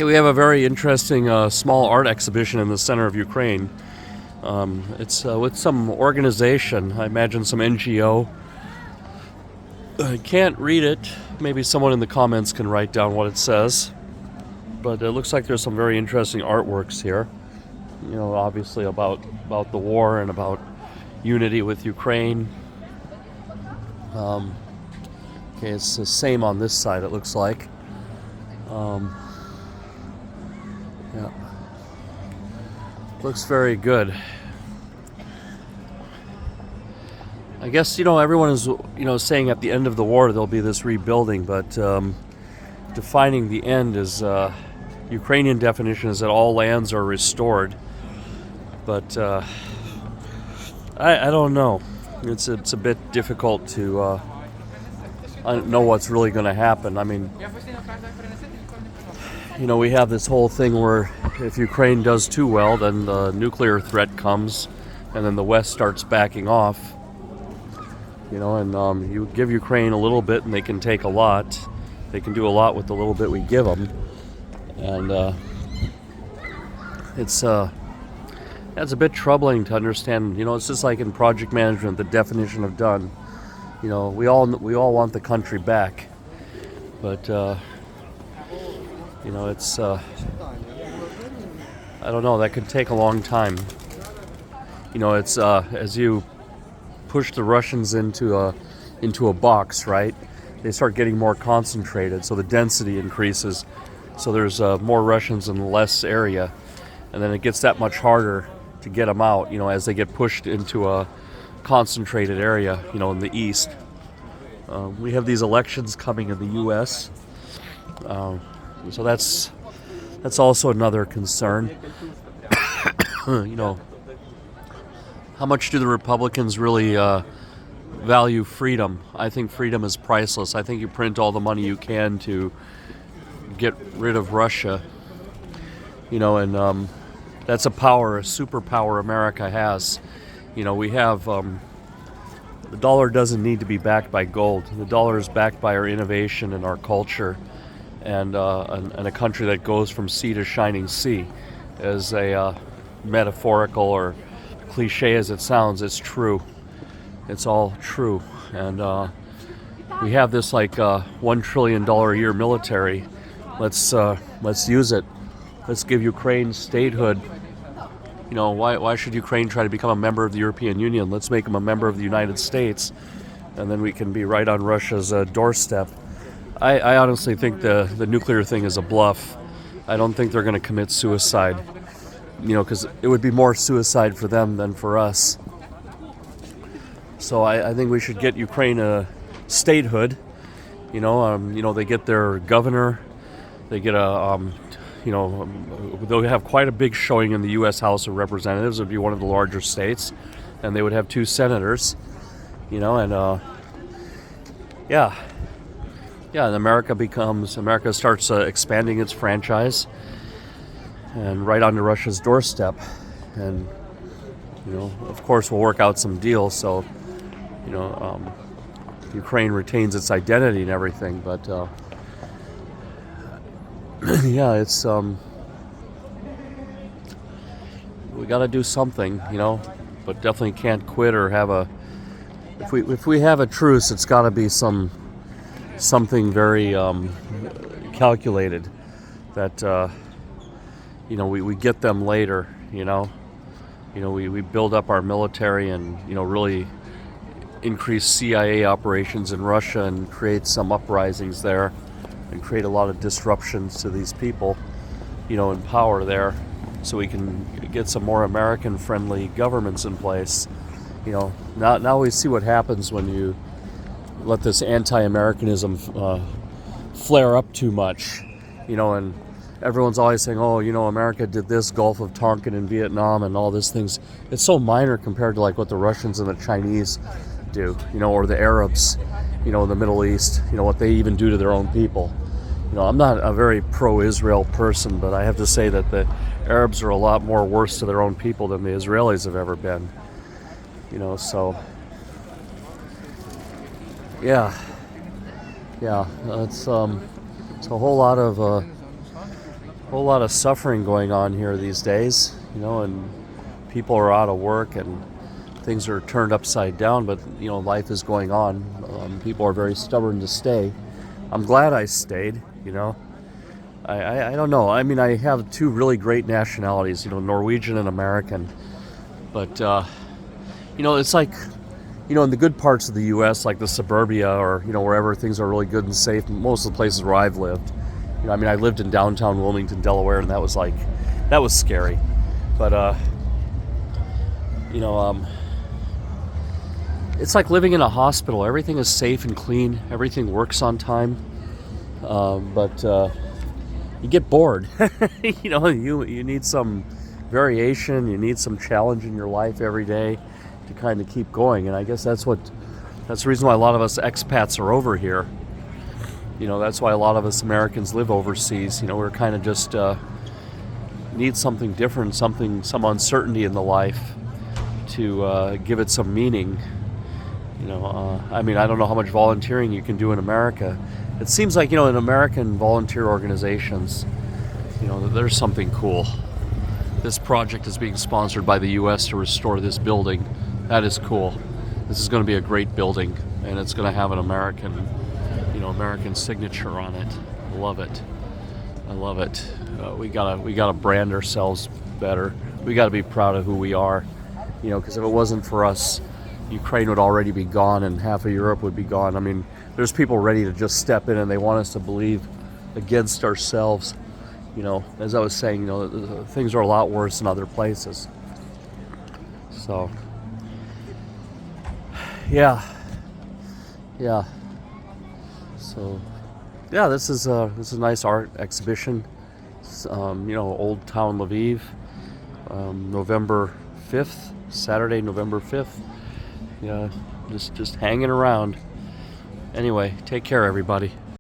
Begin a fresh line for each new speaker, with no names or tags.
Okay, we have a very interesting small art exhibition in the center of Ukraine. It's with some organization, I imagine some NGO. I can't read it. Maybe someone in the comments can write down what it says. But it looks like there's some very interesting artworks here. You know, obviously about the war and about unity with Ukraine. Okay, it's the same on this side, it looks like. Yeah, looks very good. I guess, everyone is, saying at the end of the war there'll be this rebuilding, but defining the end is, Ukrainian definition is that all lands are restored. But I don't know. It's a bit difficult to know what's really going to happen. I mean, we have this whole thing where if Ukraine does too well, then the nuclear threat comes, and then the West starts backing off. And you give Ukraine a little bit, and they can take a lot. They can do a lot with the little bit we give them, and it's a bit troubling to understand. It's just like in project management, the definition of done. We all want the country back, but it's I don't know. That could take a long time. It's as you push the Russians into a box, right? They start getting more concentrated, so the density increases. So there's more Russians in less area, and then it gets that much harder to get them out. As they get pushed into a concentrated area, in the east. We have these elections coming in the U.S., so that's also another concern. How much do the Republicans really value freedom? I think freedom is priceless. I think you print all the money you can to get rid of Russia, and that's a superpower America has. We have the dollar doesn't need to be backed by gold. The dollar is backed by our innovation and our culture, and a country that goes from sea to shining sea. As a metaphorical or cliche as it sounds, it's true. It's all true, and we have this $1 trillion a year military. Let's use it. Let's give Ukraine statehood. Why should Ukraine try to become a member of the European Union? Let's make them a member of the United States, and then we can be right on Russia's doorstep. I honestly think the nuclear thing is a bluff. I don't think they're going to commit suicide, because it would be more suicide for them than for us. So I think we should get Ukraine a statehood. They get their governor, they get they'll have quite a big showing in the U.S. House of Representatives. It would be one of the larger states, and they would have 2 senators, and and America starts expanding its franchise, and right onto Russia's doorstep, and of course we'll work out some deals so Ukraine retains its identity and everything, but it's we got to do something, but definitely can't quit or have a. If we have a truce, it's got to be something very calculated. That we get them later. We build up our military and really increase CIA operations in Russia and create some uprisings there, and create a lot of disruptions to these people, in power there, so we can get some more American-friendly governments in place. Now we see what happens when you let this anti-Americanism flare up too much, and everyone's always saying, America did this, Gulf of Tonkin in Vietnam and all these things. It's so minor compared to what the Russians and the Chinese do, or the Arabs, in the Middle East, what they even do to their own people. I'm not a very pro-Israel person, but I have to say that the Arabs are a lot more worse to their own people than the Israelis have ever been. So yeah, it's a whole lot of whole lot of suffering going on here these days, and people are out of work and things are turned upside down, but life is going on. People are very stubborn to stay. I'm glad I stayed. I don't know. I mean, I have two really great nationalities, Norwegian and American. But it's like, in the good parts of the U.S., like the suburbia or wherever things are really good and safe. Most of the places where I've lived, I lived in downtown Wilmington, Delaware, and that was scary. But it's like living in a hospital. Everything is safe and clean. Everything works on time. But you get bored. You need some variation. You need some challenge in your life every day to kind of keep going. And I guess that's the reason why a lot of us expats are over here. That's why a lot of us Americans live overseas. We're kind of just need something different, some uncertainty in the life to give it some meaning. I don't know how much volunteering you can do in America. It seems like, in American volunteer organizations, there's something cool. This project is being sponsored by the U.S. to restore this building. That is cool. This is going to be a great building, and it's going to have an American signature on it. I love it. We gotta brand ourselves better. We gotta be proud of who we are. Because if it wasn't for us, Ukraine would already be gone and half of Europe would be gone. There's people ready to just step in and they want us to believe against ourselves. As I was saying, things are a lot worse in other places. So, yeah. So, yeah, this is a nice art exhibition. It's, Old Town Lviv, November 5th, Saturday, November 5th. Yeah, just hanging around. Anyway, take care, everybody.